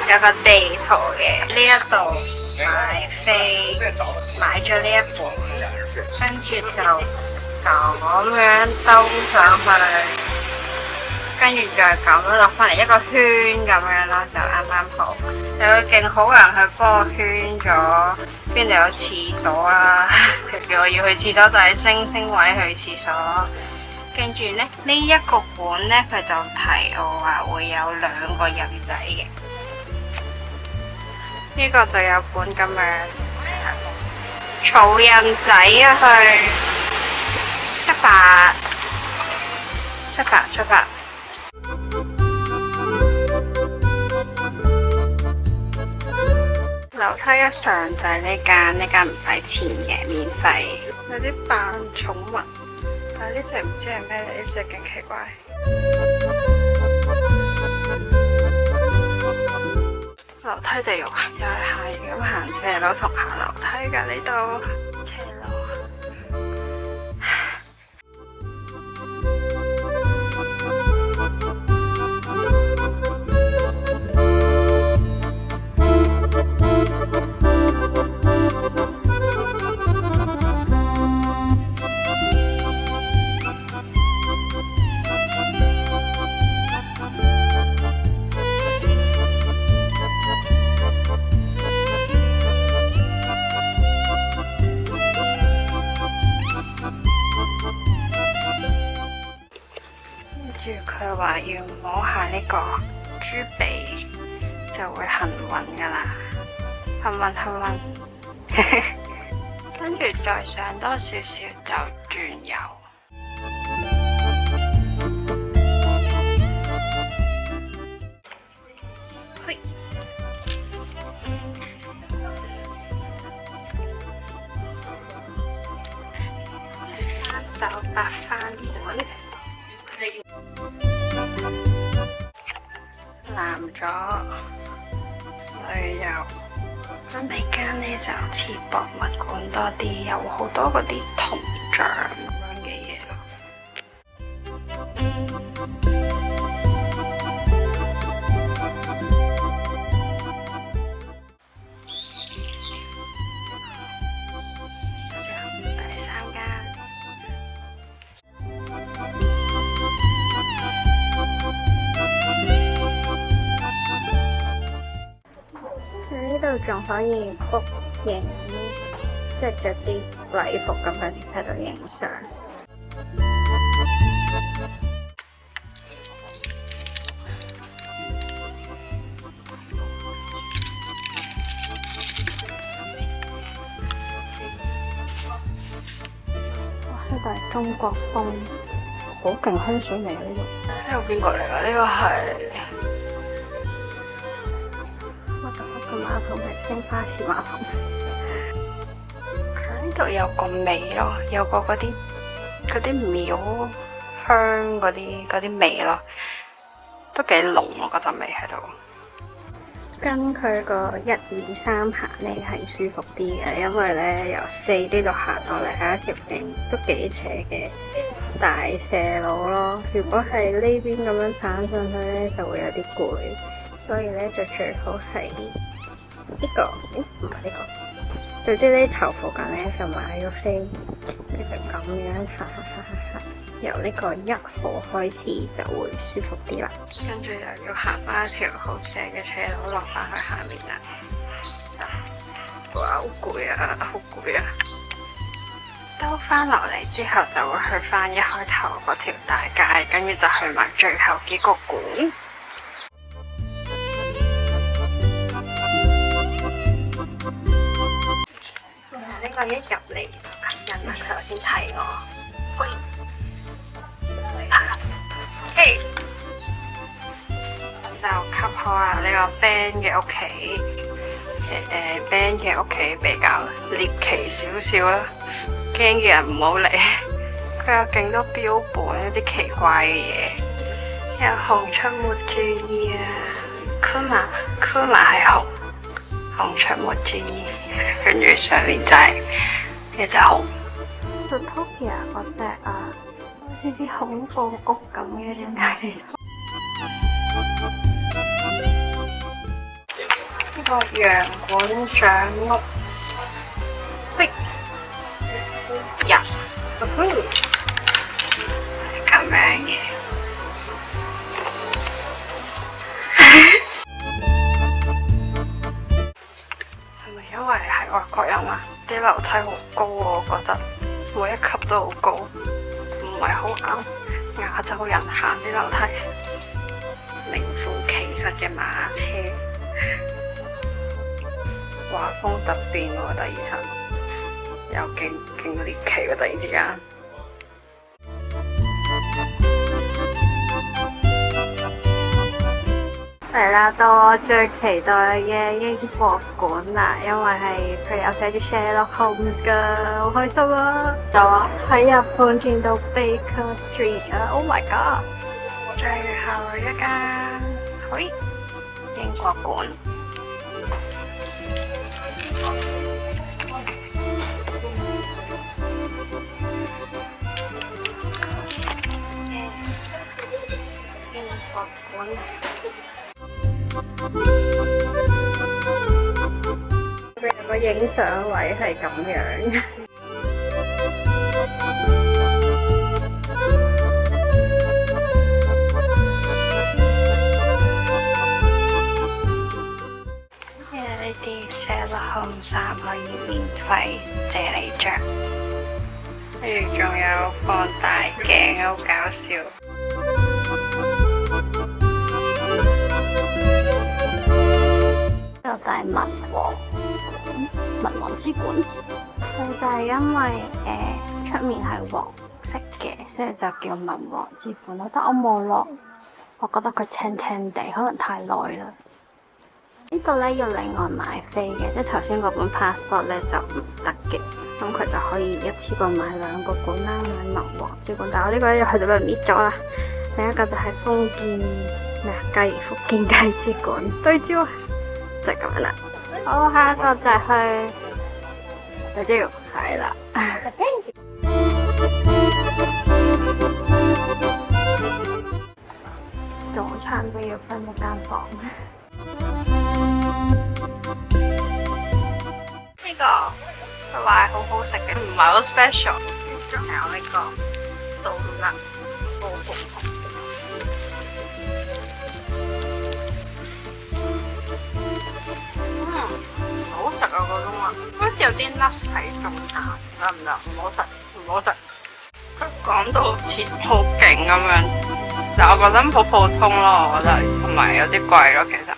有個地圖嘅，呢一度買飛，買咗呢一本，跟住就咁樣兜上去，跟住再咁樣落翻嚟一個圈咁樣咯，就啱啱好。有個勁好人去幫我圈咗邊度有廁所啦，佢叫我要去廁所就喺星星位去廁所。跟住呢，呢一個本呢，佢就提我話會有2個印仔嘅。呢個就有本咁樣草印仔啊，出發！樓梯一上就係呢間唔使錢嘅，免費。有啲扮寵物，但係呢隻唔知係咩嚟，呢隻勁奇怪。樓梯地獄又係咁行斜路同行樓梯㗎，呢度斜路。佢話要摸下呢個豬鼻就會幸運㗎啦，幸運。跟住再上多少少就轉右。嘿，三手八番館。男咗旅遊，咁呢間呢就似博物館多啲，有好多嗰啲銅像咁樣嘅嘢咯。第3間。呢度仲可以 book 影，即係着啲禮服咁樣喺度影相。哇！呢度係中國風，好勁香水味啊！呢度。呢個邊個嚟㗎？呢個係。馬桶係青花瓷馬桶，佢呢度有個味咯，有個嗰啲廟香嗰啲味咯，都幾濃咯，嗰陣味喺度。跟佢個1、2、3行呢係舒服啲嘅，因為呢由4呢度行落嚟係一條都幾斜嘅大斜路咯。如果係呢邊咁樣鏟上去呢，就會有啲攰，所以呢就最好係。呢個，唔係呢個，總之呢頭附近呢就買咗飛，就咁樣行，由呢個1號開始就會舒服啲啦。跟住又要行翻一條好斜嘅斜路落翻去下面啦。哇，好攰啊，好攰啊！兜翻落嚟之後就會去翻一開頭嗰條大街，跟住就去埋最後幾個館。呢個一入嚟就吸引啦，佢頭先睇我，喂，嘿，就吸開啊！呢個 band 嘅屋企，band 嘅屋企比較獵奇少少啦，驚嘅人唔好嚟。佢有勁多標本，一啲奇怪嘅嘢，有熊出沒注意啊 ，Kuma 係熊。熊出沒注意，跟住上面就係一隻熊。Zootopia 嗰隻啊，好似啲恐怖屋咁嘅，點解呢度？個洋館長屋壁人，咁樣嘅。係咪因為係外國人啊？啲樓梯好高，我覺得每一級都好高，唔係好啱亞洲人行啲樓梯。名副其實嘅馬車，畫風突變喎，第二層又勁獵奇喎，突然之間。嚟啦，到我最期待嘅英國館啦，因為係佢有寫住 Sherlock Holmes 㗎，好開心啊！就喺日本見到 Baker Street 啊 ，Oh my god！最後一間，嘿，英國館。英國館。佢有個影相位係咁樣。呢啲 Sherlock Holmes 衫可以免費借你着，跟住仲有放大鏡，好搞笑。就係文王之館，佢就係因為出面係黃色嘅，所以就叫文王之館咯。但我望落，我覺得佢青青地，可能太耐啦。呢個咧要另外買飛嘅，即係頭先嗰本 passport 咧就唔得嘅，咁佢就可以一次過買兩個館啦，買文王之館。但係我呢個又去到俾人搣咗啦。另一個就係福建雞之館對焦啊，就係咁樣啦。好，下一個就係去對焦，係啦。早餐都要分一間房。呢個佢話係好好食嘅，唔係好 special。仲有呢個杜勒煲紅紅。好食啊嗰種啊，好似有啲甩洗中彈，得唔得？唔好食，唔好食。佢講到好似好勁咁樣，但我覺得好普通咯，我覺得同埋有啲貴咯，其實。